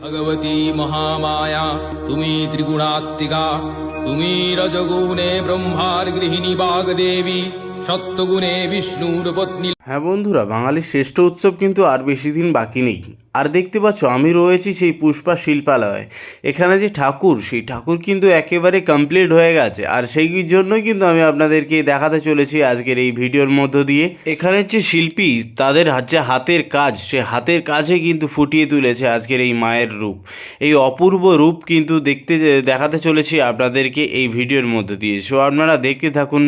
भगवती महामाया তুমি ত্রিগুণাত্মিকা, তুমি রজগুণে ব্রহ্মার গৃহিণী বাগদেবী, সত্যগুণে বিষ্ণুর পত্নী। হ্যাঁ বন্ধুরা, বাঙালির শ্রেষ্ঠ উৎসব কিন্তু আর বেশি দিন বাকি নেই। আর দেখতে পাচ্ছ আমি রয়েছি সেই পুষ্পা শিল্পালয়ে। এখানে যে ঠাকুর, সেই ঠাকুর কিন্তু একেবারে কমপ্লিট হয়ে গেছে, আর সেই জন্যই কিন্তু আমি আপনাদেরকে দেখাতে চলেছি আজকের এই ভিডিওর মধ্য দিয়ে। এখানের যে শিল্পী, তাদের যে হাতের কাজ, সে হাতের কাজে কিন্তু ফুটিয়ে তুলেছে আজকের এই মায়ের রূপ। এই অপূর্ব রূপ কিন্তু দেখাতে চলেছি আপনাদেরকে এই ভিডিওর মধ্য দিয়ে। সো আপনারা দেখতে থাকুন।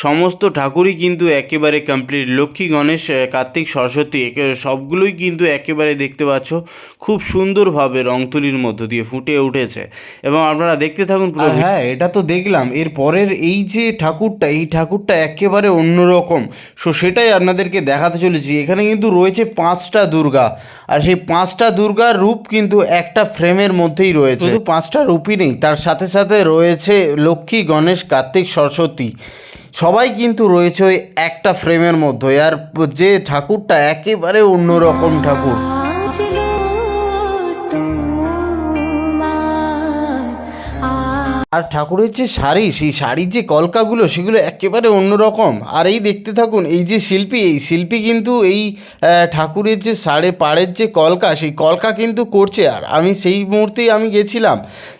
সমস্ত ঠাকুরই কিন্তু একেবারে কমপ্লিট। লক্ষ্মী, গণেশ, কার্তিক, সরস্বতী সবগুলোই কিন্তু একেবারে দেখতে পাচ্ছ খুব সুন্দরভাবে রং তুলির মধ্য দিয়ে ফুটে উঠেছে, এবং আপনারা দেখতে থাকুন। হ্যাঁ, এটা তো দেখলাম। এর পরের এই যে ঠাকুরটা, এই ঠাকুরটা একেবারে অন্যরকম। সো সেটাই আপনাদেরকে দেখাতে চলেছি। এখানে কিন্তু রয়েছে 5টা দুর্গা, আর সেই 5টা দুর্গার রূপ কিন্তু একটা ফ্রেমের মধ্যেই রয়েছে। শুধু 5টা রূপই নেই, তার সাথে সাথে রয়েছে লক্ষ্মী, গণেশ, কার্তিক, সরস্বতী, সবাই কিন্তু রয়েছে ওই একটা ফ্রেমের মধ্যে। আর যে ঠাকুরটা একেবারে অন্যরকম ঠাকুর। আর ঠাকুরের যে শাড়ি, সেই শাড়ির যে কলকাগুলো, সেগুলো একেবারে অন্যরকম। আর এই দেখতে থাকুন, এই যে শিল্পী, এই শিল্পী কিন্তু এই ঠাকুরের যে পাড়ের যে কলকা, সেই কলকা কিন্তু করছে। আর আমি সেই মুহূর্তেই আমি গেছিলাম,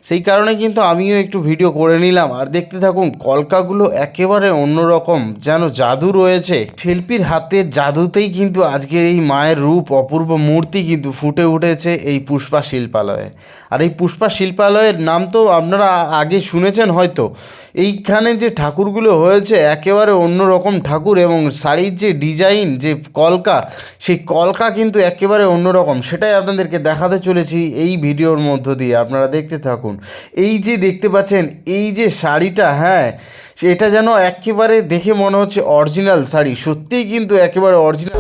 সেই কারণে কিন্তু আমিও একটু ভিডিও করে নিলাম। আর দেখতে থাকুন, কলকাগুলো একেবারে অন্যরকম, যেন জাদু রয়েছে। শিল্পীর হাতের জাদুতেই কিন্তু আজকের এই মায়ের রূপ, অপূর্ব মূর্তি কিন্তু ফুটে উঠেছে এই পুষ্পা শিল্পালয়ে। আর এই পুষ্পা শিল্পালয়ের নাম তো আপনারা আগে শুনেছেন হয়তো। এইখানে যে ঠাকুরগুলো হয়েছে একেবারে অন্যরকম ঠাকুর, এবং শাড়ির যে ডিজাইন, যে কলকা, সেই কলকা কিন্তু একেবারে অন্যরকম। সেটাই আপনাদেরকে দেখাতে চলেছি এই ভিডিওর মধ্য দিয়ে। আপনারা দেখতে থাকুন। এই যে দেখতে পাচ্ছেন, এই যে শাড়িটা, হ্যাঁ, এটা যেন একেবারে দেখে মনে হচ্ছে অরিজিনাল শাড়ি। সত্যিই কিন্তু একেবারে অরিজিনাল।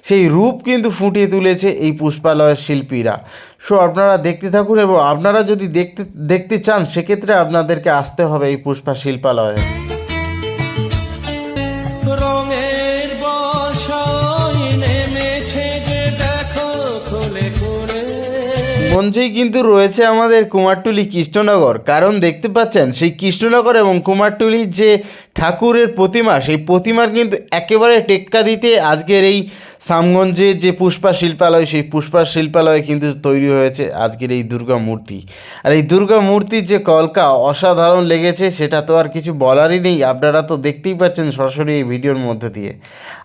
সেই রূপ কিন্তু ফুটিয়ে তুলেছে এই পুষ্পালয়ের শিল্পীরা। সো আপনারা দেখতে থাকুন, এবং আপনারা যদি দেখতে চান, সেক্ষেত্রে আপনাদেরকে আসতে হবে এই পুষ্পা শিল্পালয়ে। মঞ্চেই কিন্তু রয়েছে আমাদের কুমারটুলি কৃষ্ণনগর। কারণ দেখতে পাচ্ছেন, সেই কৃষ্ণনগর এবং কুমারটুলির যে ঠাকুরের প্রতিমা, সেই প্রতিমার কিন্তু একেবারে টেক্কা দিতে আজকের এই শ্যামগঞ্জের যে পুষ্পা শিল্পালয়, সেই পুষ্পা শিল্পালয়ে কিন্তু তৈরি হয়েছে আজকের এই দুর্গা মূর্তি। আর এই দুর্গা মূর্তির যে কলকা অসাধারণ লেগেছে, সেটা তো আর কিছু বলারই নেই। আপনারা তো দেখতেই পাচ্ছেন সরাসরি এই ভিডিওর মধ্যে দিয়ে।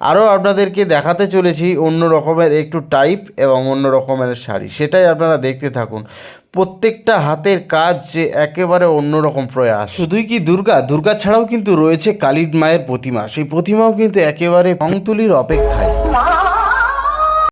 আরও আপনাদেরকে দেখাতে চলেছি অন্য রকমের একটু টাইপ এবং অন্য রকমের শাড়ি, সেটাই আপনারা দেখতে থাকুন। প্রত্যেকটা হাতের কাজ যে একেবারে অন্যরকম প্রয়াস। শুধুই কি দুর্গা ছাড়াও কিন্তু রয়েছে কালী মায়ের প্রতিমা, সেই প্রতিমাও কিন্তু একেবারে রং তুলির অপেক্ষায়।